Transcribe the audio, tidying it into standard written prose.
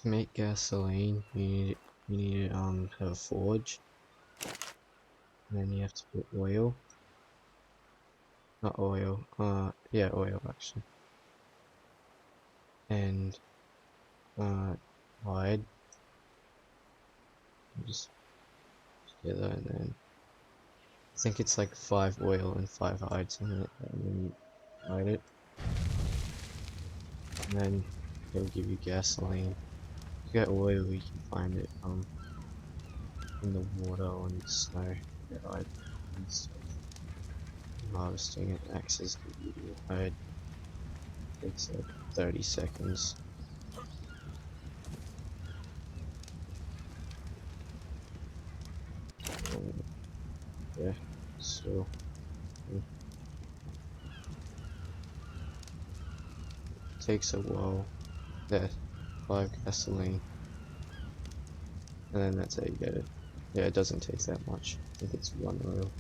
To make gasoline, you need to have a forge, and then you have to put oil. Not oil. Yeah, oil actually, and hide. Just together, and then I think it's like 5 oil and 5 hides in it, and then you hide it, and then it'll give you gasoline. If you get oil, you can find it in the water or in the snow. Yeah, hide and stuff. Harvesting it axes give you hide. Takes like 30 seconds. Yeah, so it takes a while. There, 5 gasoline, and then that's how you get it. Yeah, it doesn't take that much. I think it's 1 oil.